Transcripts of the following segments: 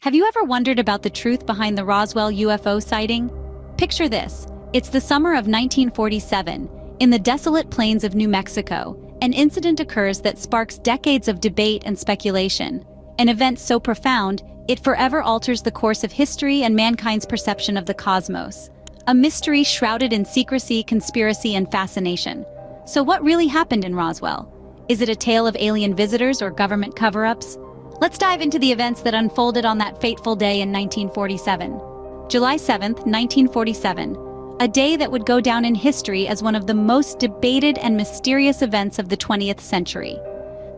Have you ever wondered about the truth behind the Roswell UFO sighting? Picture this. It's the summer of 1947. In the desolate plains of New Mexico, an incident occurs that sparks decades of debate and speculation. An event so profound, it forever alters the course of history and mankind's perception of the cosmos. A mystery shrouded in secrecy, conspiracy, and fascination. So what really happened in Roswell? Is it a tale of alien visitors or government cover-ups? Let's dive into the events that unfolded on that fateful day in 1947. July 7, 1947, a day that would go down in history as one of the most debated and mysterious events of the 20th century.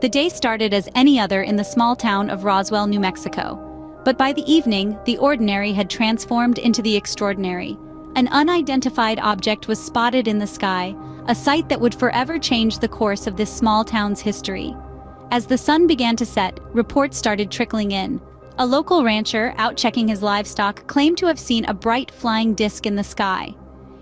The day started as any other in the small town of Roswell, New Mexico. But by the evening, the ordinary had transformed into the extraordinary. An unidentified object was spotted in the sky, a sight that would forever change the course of this small town's history. As the sun began to set, reports started trickling in. A local rancher, out checking his livestock, claimed to have seen a bright flying disc in the sky.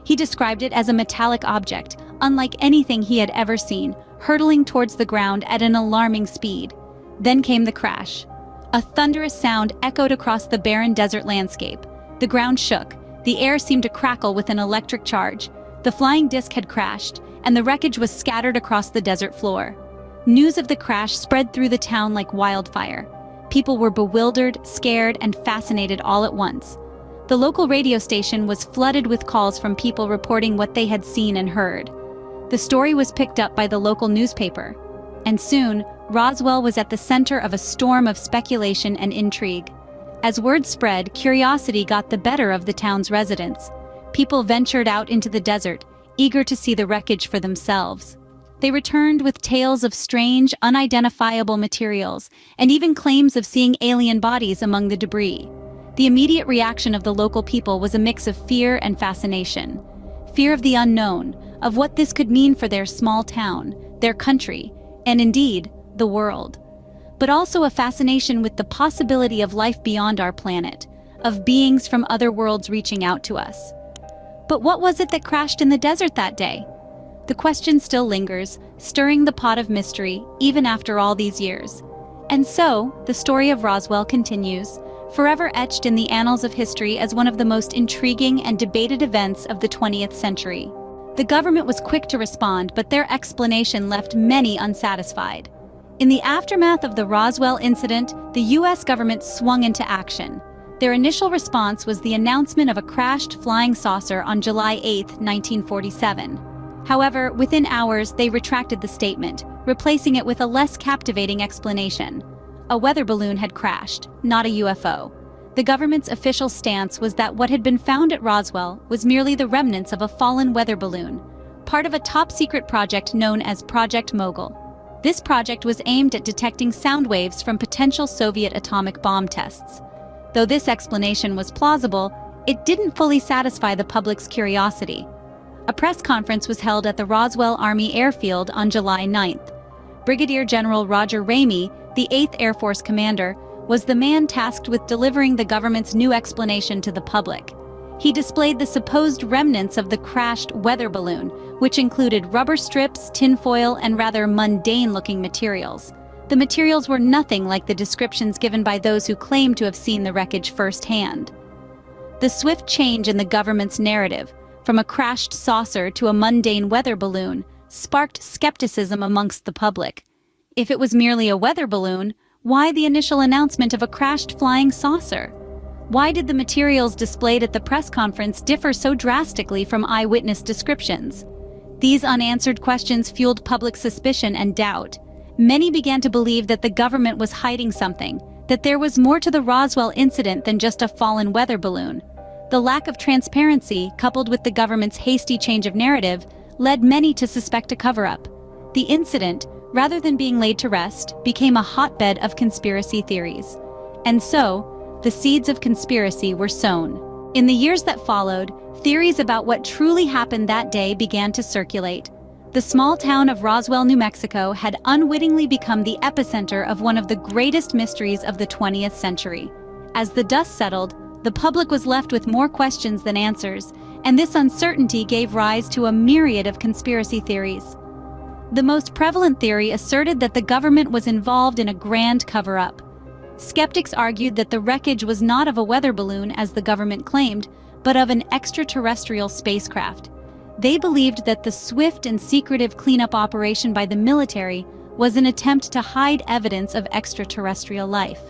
He described it as a metallic object, unlike anything he had ever seen, hurtling towards the ground at an alarming speed. Then came the crash. A thunderous sound echoed across the barren desert landscape. The ground shook. The air seemed to crackle with an electric charge. The flying disc had crashed, and the wreckage was scattered across the desert floor. News of the crash spread through the town like wildfire. People were bewildered, scared, and fascinated all at once. The local radio station was flooded with calls from people reporting what they had seen and heard. The story was picked up by the local newspaper, and soon, Roswell was at the center of a storm of speculation and intrigue. As word spread, curiosity got the better of the town's residents. People ventured out into the desert, eager to see the wreckage for themselves. They returned with tales of strange, unidentifiable materials, and even claims of seeing alien bodies among the debris. The immediate reaction of the local people was a mix of fear and fascination. Fear of the unknown, of what this could mean for their small town, their country, and indeed, the world. But also a fascination with the possibility of life beyond our planet, of beings from other worlds reaching out to us. But what was it that crashed in the desert that day? The question still lingers, stirring the pot of mystery even after all these years. And so, the story of Roswell continues, forever etched in the annals of history as one of the most intriguing and debated events of the 20th century. The government was quick to respond, but their explanation left many unsatisfied. In the aftermath of the Roswell incident, the U.S. government swung into action. Their initial response was the announcement of a crashed flying saucer on July 8, 1947. However, within hours, they retracted the statement, replacing it with a less captivating explanation. A weather balloon had crashed, not a UFO. The government's official stance was that what had been found at Roswell was merely the remnants of a fallen weather balloon, part of a top-secret project known as Project Mogul. This project was aimed at detecting sound waves from potential Soviet atomic bomb tests. Though this explanation was plausible, it didn't fully satisfy the public's curiosity. A press conference was held at the Roswell Army Airfield on July 9th. Brigadier General Roger Ramey, the 8th Air Force commander, was the man tasked with delivering the government's new explanation to the public. He displayed the supposed remnants of the crashed weather balloon, which included rubber strips, tinfoil, and rather mundane-looking materials. The materials were nothing like the descriptions given by those who claimed to have seen the wreckage firsthand. The swift change in the government's narrative, from a crashed saucer to a mundane weather balloon, sparked skepticism amongst the public. If it was merely a weather balloon, why the initial announcement of a crashed flying saucer? Why did the materials displayed at the press conference differ so drastically from eyewitness descriptions? These unanswered questions fueled public suspicion and doubt. Many began to believe that the government was hiding something, that there was more to the Roswell incident than just a fallen weather balloon. The lack of transparency, coupled with the government's hasty change of narrative, led many to suspect a cover-up. The incident, rather than being laid to rest, became a hotbed of conspiracy theories. And so, the seeds of conspiracy were sown. In the years that followed, theories about what truly happened that day began to circulate. The small town of Roswell, New Mexico had unwittingly become the epicenter of one of the greatest mysteries of the 20th century. As the dust settled, the public was left with more questions than answers, and this uncertainty gave rise to a myriad of conspiracy theories. The most prevalent theory asserted that the government was involved in a grand cover-up. Skeptics argued that the wreckage was not of a weather balloon, as the government claimed, but of an extraterrestrial spacecraft. They believed that the swift and secretive cleanup operation by the military was an attempt to hide evidence of extraterrestrial life.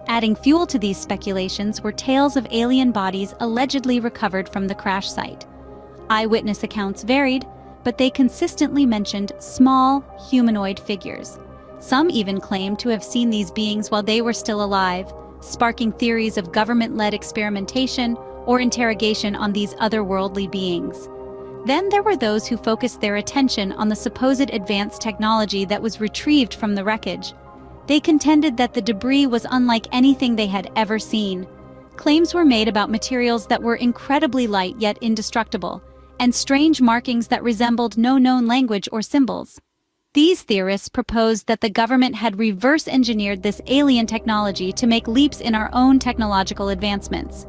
Adding fuel to these speculations were tales of alien bodies allegedly recovered from the crash site. Eyewitness accounts varied, but they consistently mentioned small, humanoid figures. Some even claimed to have seen these beings while they were still alive, sparking theories of government-led experimentation or interrogation on these otherworldly beings. Then there were those who focused their attention on the supposed advanced technology that was retrieved from the wreckage. They contended that the debris was unlike anything they had ever seen. Claims were made about materials that were incredibly light yet indestructible, and strange markings that resembled no known language or symbols. These theorists proposed that the government had reverse-engineered this alien technology to make leaps in our own technological advancements.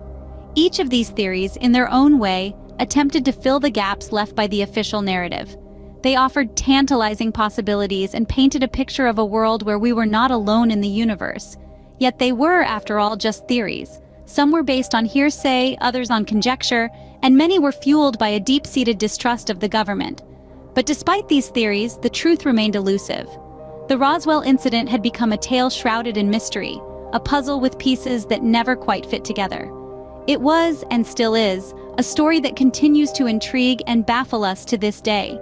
Each of these theories, in their own way, attempted to fill the gaps left by the official narrative. They offered tantalizing possibilities and painted a picture of a world where we were not alone in the universe. Yet they were, after all, just theories. Some were based on hearsay, others on conjecture, and many were fueled by a deep-seated distrust of the government. But despite these theories, the truth remained elusive. The Roswell incident had become a tale shrouded in mystery, a puzzle with pieces that never quite fit together. It was, and still is, a story that continues to intrigue and baffle us to this day.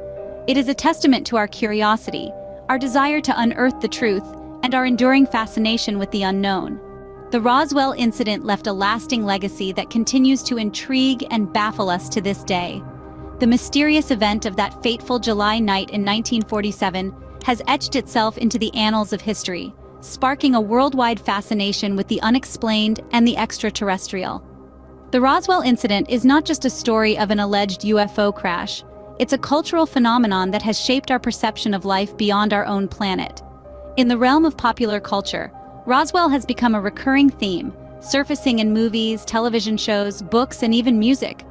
It is a testament to our curiosity, our desire to unearth the truth, and our enduring fascination with the unknown. The Roswell incident left a lasting legacy that continues to intrigue and baffle us to this day. The mysterious event of that fateful July night in 1947 has etched itself into the annals of history, sparking a worldwide fascination with the unexplained and the extraterrestrial. The Roswell incident is not just a story of an alleged UFO crash. It's a cultural phenomenon that has shaped our perception of life beyond our own planet. In the realm of popular culture, Roswell has become a recurring theme, surfacing in movies, television shows, books, and even music.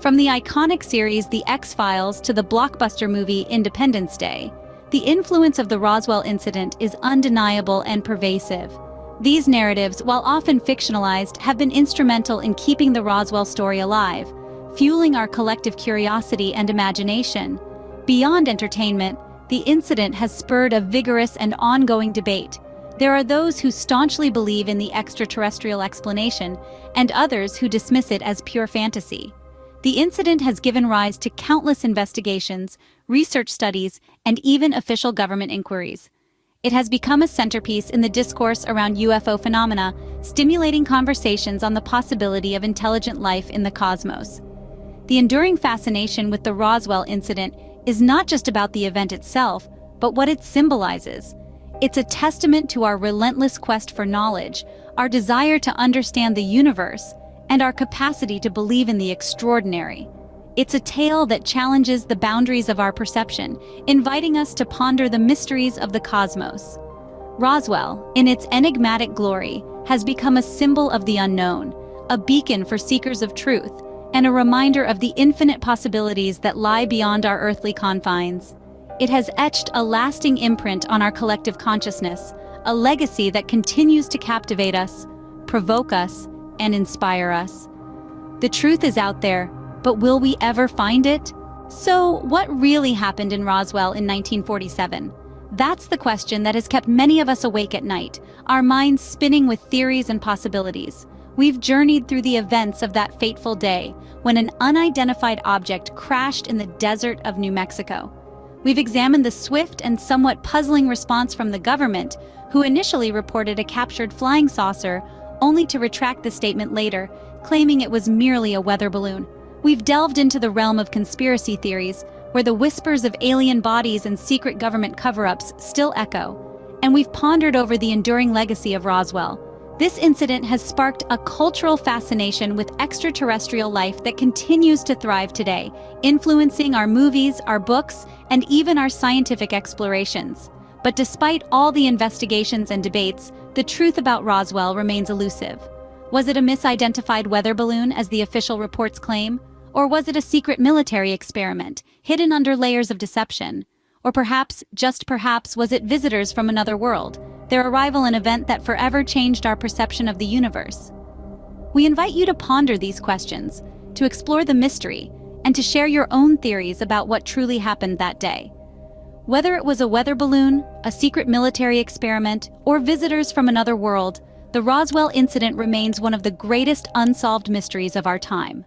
From the iconic series The X-Files to the blockbuster movie Independence Day, the influence of the Roswell incident is undeniable and pervasive. These narratives, while often fictionalized, have been instrumental in keeping the Roswell story alive, fueling our collective curiosity and imagination. Beyond entertainment, the incident has spurred a vigorous and ongoing debate. There are those who staunchly believe in the extraterrestrial explanation, and others who dismiss it as pure fantasy. The incident has given rise to countless investigations, research studies, and even official government inquiries. It has become a centerpiece in the discourse around UFO phenomena, stimulating conversations on the possibility of intelligent life in the cosmos. The enduring fascination with the Roswell incident is not just about the event itself, but what it symbolizes. It's a testament to our relentless quest for knowledge, our desire to understand the universe, and our capacity to believe in the extraordinary. It's a tale that challenges the boundaries of our perception, inviting us to ponder the mysteries of the cosmos. Roswell, in its enigmatic glory, has become a symbol of the unknown, a beacon for seekers of truth, and a reminder of the infinite possibilities that lie beyond our earthly confines. It has etched a lasting imprint on our collective consciousness, a legacy that continues to captivate us, provoke us, and inspire us. The truth is out there, but will we ever find it? So, what really happened in Roswell in 1947? That's the question that has kept many of us awake at night, our minds spinning with theories and possibilities. We've journeyed through the events of that fateful day, when an unidentified object crashed in the desert of New Mexico. We've examined the swift and somewhat puzzling response from the government, who initially reported a captured flying saucer, only to retract the statement later, claiming it was merely a weather balloon. We've delved into the realm of conspiracy theories, where the whispers of alien bodies and secret government cover-ups still echo. And we've pondered over the enduring legacy of Roswell. This incident has sparked a cultural fascination with extraterrestrial life that continues to thrive today, influencing our movies, our books, and even our scientific explorations. But despite all the investigations and debates, the truth about Roswell remains elusive. Was it a misidentified weather balloon, as the official reports claim? Or was it a secret military experiment, hidden under layers of deception? Or perhaps, just perhaps, was it visitors from another world, their arrival an event that forever changed our perception of the universe? We invite you to ponder these questions, to explore the mystery, and to share your own theories about what truly happened that day. Whether it was a weather balloon, a secret military experiment, or visitors from another world, the Roswell incident remains one of the greatest unsolved mysteries of our time.